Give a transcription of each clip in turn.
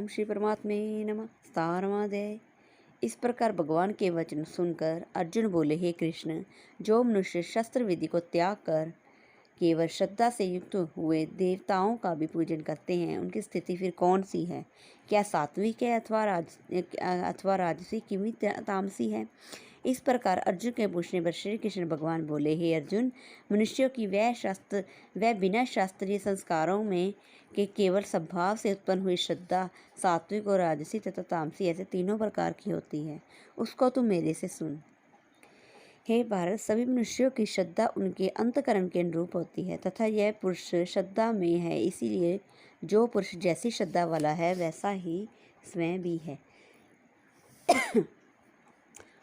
ओम श्री परमात्मे नमः। 17वां अध्याय। इस प्रकार भगवान के वचन सुनकर अर्जुन बोले, हे कृष्ण, जो मनुष्य शस्त्र विधि को त्याग कर केवल श्रद्धा से युक्त हुए देवताओं का भी पूजन करते हैं, उनकी स्थिति फिर कौन सी है? क्या सात्विक है अथवा राजसी किमी तामसी है? इस प्रकार अर्जुन के पूछने पर श्री कृष्ण भगवान बोले, हे अर्जुन, मनुष्यों की वह बिना शास्त्रीय संस्कारों में के केवल स्वभाव से उत्पन्न हुई श्रद्धा सात्विक और राजसी तथा तामसी ऐसे तीनों प्रकार की होती है। उसको तू मेरे से सुन। हे भारत, सभी मनुष्यों की श्रद्धा उनके अंतकरण के अनुरूप होती है तथा यह पुरुष श्रद्धा में है। इसीलिए जो पुरुष जैसी श्रद्धा वाला है वैसा ही स्वयं भी है।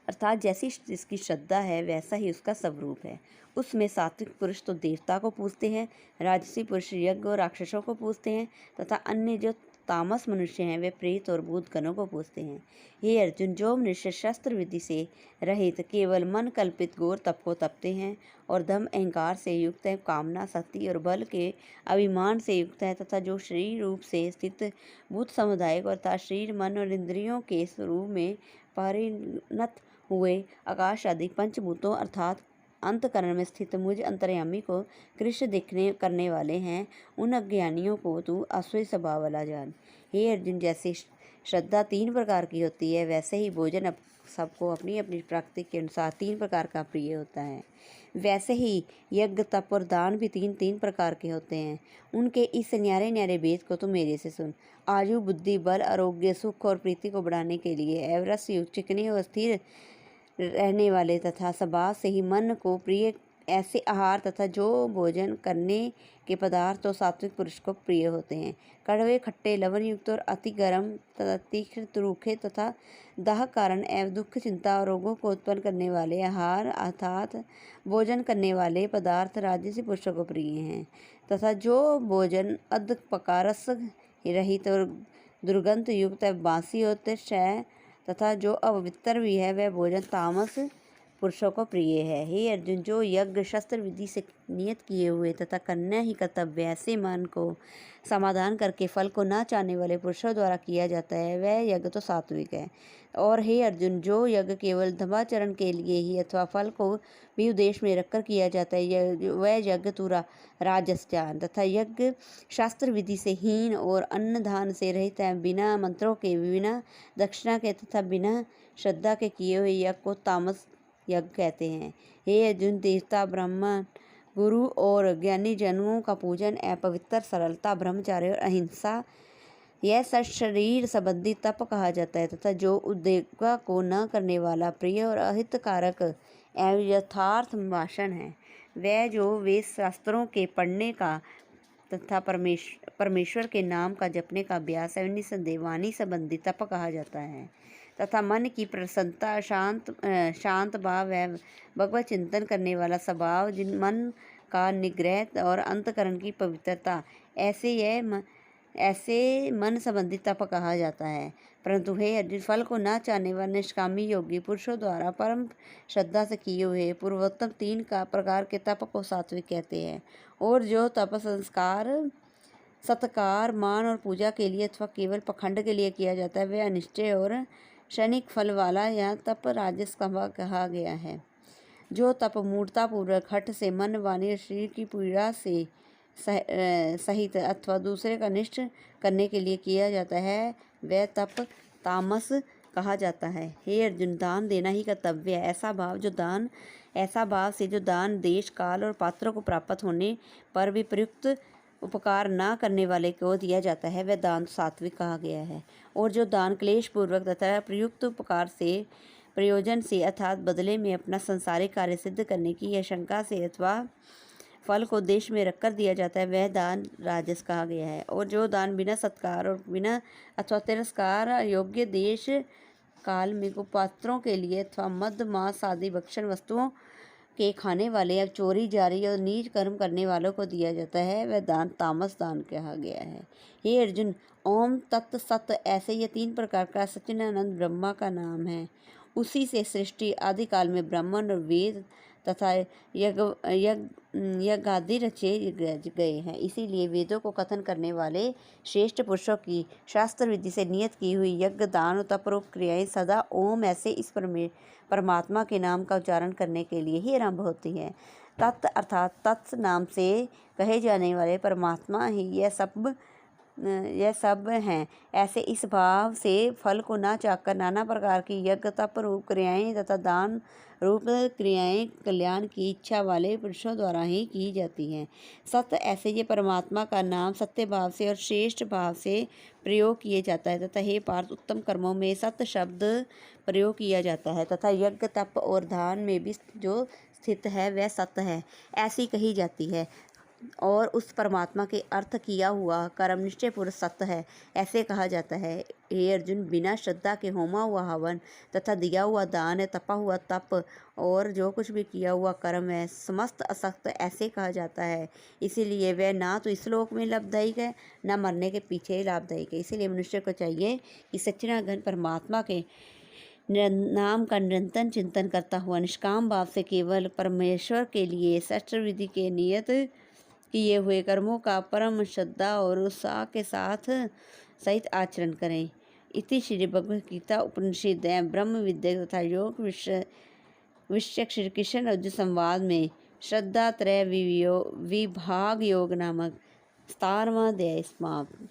अर्थात जैसी जिसकी श्रद्धा है वैसा ही उसका स्वरूप है। उसमें सात्विक पुरुष तो देवता को पूजते हैं, राजसी पुरुष यज्ञ और राक्षसों को पूजते हैं तथा अन्य जो तामस मनुष्य हैं वे प्रेत और भूत गणों को पूजते हैं। हे अर्जुन, जो मनुष्य शस्त्र विधि से रहित केवल मन कल्पित घोर तप को तपते हैं और धम अहंकार से युक्त है, कामना शक्ति और बल के अभिमान से युक्त है तथा जो शरीर रूप से स्थित भूत समुदाय को अर्थात शरीर मन और इंद्रियों के स्वरूप में परिणत हुए आकाश आदि पंचभूतों अर्थात अंतकरण में स्थित मुझ अंतर्यामी को कृष्ण दिखने करने वाले हैं, उन अज्ञानियों को तू अश्वय स्वभाव वाला जान। हे अर्जुन, जैसे श्रद्धा तीन प्रकार की होती है वैसे ही भोजन सबको अपनी अपनी प्रकृति के अनुसार तीन प्रकार का प्रिय होता है। वैसे ही यज्ञ तप और दान भी तीन तीन प्रकार के होते हैं। उनके इस न्यारे न्यारे भेद को तो मेरे से सुन। आयु बुद्धि बल आरोग्य सुख और प्रीति को बढ़ाने के लिए एवरस युक्त चिकने और स्थिर रहने वाले तथा स्वभाव से ही मन को प्रिय ऐसे आहार तथा जो भोजन करने के पदार्थ तो सात्विक पुरुष को प्रिय होते हैं। कड़वे खट्टे लवण युक्त और अति गर्म तथा तीक्ष्ण रूखे तथा दाह कारण एवं दुख चिंता और रोगों को उत्पन्न करने वाले आहार अर्थात भोजन करने वाले पदार्थ राजसी पुरुषों को प्रिय हैं तथा जो भोजन अध पकारस रहित और दुर्गंध युक्त बासी होते क्षय तथा जो अपवित्र भी है वह भोजन तामस पुरुषों को प्रिय है। हे अर्जुन, जो यज्ञ शस्त्र विधि से नियत किए हुए तथा करना ही कर्तव्य ऐसे मन को समाधान करके फल को न चाहने वाले पुरुषों द्वारा किया जाता है वह यज्ञ तो सात्विक है। और हे अर्जुन, जो यज्ञ केवल धर्माचरण के लिए ही अथवा फल को भी उद्देश्य में रखकर किया जाता है वह यज्ञ तो राजस जान तथा यज्ञ शास्त्र विधि से हीन और अन्न दान से रहित है, बिना मंत्रों के बिना दक्षिणा के तथा बिना श्रद्धा के किए हुए यज्ञ को तामस यज्ञ कहते हैं। हे अर्जुन, देवता ब्राह्मण गुरु और ज्ञानी जनों का पूजन अपवित्र सरलता ब्रह्मचार्य और अहिंसा यह सब शरीर संबंधी तप कहा जाता है तथा जो उद्वेगा को न करने वाला प्रिय और अहितकारक एवं यथार्थ भाषण है वह जो वेद शास्त्रों के पढ़ने का तथा परमेश्वर के नाम का जपने का अभ्यास है निसंदेह वाणी संबंधी तप कहा जाता है तथा मन की प्रसन्नता शांत भाव है भगवत चिंतन करने वाला स्वभाव जिन मन का निग्रह और अंतकरण की पवित्रता ऐसे मन संबंधी तप कहा जाता है। परंतु हे अर्जुन, फल को न चाहने वाले निष्कामी योगी पुरुषों द्वारा परम श्रद्धा से किए हुए पूर्वोत्तम तीन प्रकार के तप को सात्विक कहते हैं। और जो तप संस्कार सत्कार मान और पूजा के लिए अथवा केवल पखंड के लिए किया जाता है वह अनिश्चय और क्षणिक फल वाला यह तप राजस कहा गया है। जो तप मूर्तापूर्वक हठ से मन वाणी और शरीर की पीड़ा से सहित अथवा दूसरे का निष्ठ करने के लिए किया जाता है वह तप तामस कहा जाता है। हे अर्जुन, दान देना ही कर्तव्य है। ऐसा भाव से जो दान देश काल और पात्रों को प्राप्त होने पर भी प्रयुक्त उपकार न करने वाले को दिया जाता है वह दान सात्विक कहा गया है। और जो दान क्लेश पूर्वक तथा प्रयुक्त उपकार से प्रयोजन से अर्थात बदले में अपना संसारिक कार्य सिद्ध करने की आशंका से अथवा फल को देश में रखकर दिया जाता है वह दान राजस कहा गया है। और जो दान बिना सत्कार और बिना अथवा तिरस्कार योग्य देश काल में कुपात्रों के लिए अथवा मद मांस आदि भक्षण वस्तुओं के खाने वाले या चोरी जारी और नीच कर्म करने वालों को दिया जाता है वह दान तामस दान कहा गया है। हे अर्जुन, ओम तत् सत ऐसे ये तीन प्रकार का सच्चिदानंद ब्रह्मा का नाम है। उसी से सृष्टि आदि काल में ब्राह्मण और वेद तथा यज्ञादि रचे गए हैं। इसीलिए वेदों को कथन करने वाले श्रेष्ठ पुरुषों की शास्त्र विधि से नियत की हुई यज्ञ, दान, तप क्रियाएं सदा ओम ऐसे इस परमात्मा के नाम का उच्चारण करने के लिए ही आरंभ होती हैं। तत् अर्थात तत्स नाम से कहे जाने वाले परमात्मा ही यह सब हैं। ऐसे इस भाव से फल को न चाहकर नाना प्रकार की यज्ञ, तप रूप क्रियाएं तथा दान रूप क्रियाएं कल्याण की इच्छा वाले पुरुषों द्वारा ही की जाती हैं। सत्य ऐसे ये परमात्मा का नाम सत्य भाव से और श्रेष्ठ भाव से प्रयोग किए जाता है तथा हे पार्थ, उत्तम कर्मों में सत्य शब्द प्रयोग किया जाता है तथा यज्ञ, तप और दान में भी जो स्थित है वह सत्य है ऐसी कही जाती है। और उस परमात्मा के अर्थ किया हुआ कर्म निश्चय पुरुष सत्य है ऐसे कहा जाता है। हे अर्जुन, बिना श्रद्धा के होमा हुआ हवन तथा दिया हुआ दान, तपा हुआ तप और जो कुछ भी किया हुआ कर्म है समस्त असत्य ऐसे कहा जाता है। इसीलिए वह ना तो इस लोक में लाभदायक है न मरने के पीछे लाभदायक है। इसीलिए मनुष्य को चाहिए कि सच्चिदानंद परमात्मा के नाम का निरंतर चिंतन करता हुआ निष्काम भाव से केवल परमेश्वर के लिए शास्त्र विधि के नियत किए हुए कर्मों का परम श्रद्धा और उत्साह के साथ सहित आचरण करें। इति श्री भगवद गीता उपनिषद ब्रह्म विद्या तथा योग विषय श्री कृष्ण अर्जुन संवाद में श्रद्धा त्रय विभाग योग नामक 17वां अध्याय समाप्त।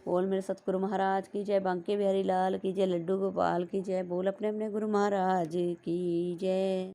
बोल मेरे सतगुरु महाराज की जय, बांके बिहारी लाल की जय, लड्डू गोपाल की जय। बोल अपने अपने गुरु महाराज की जय।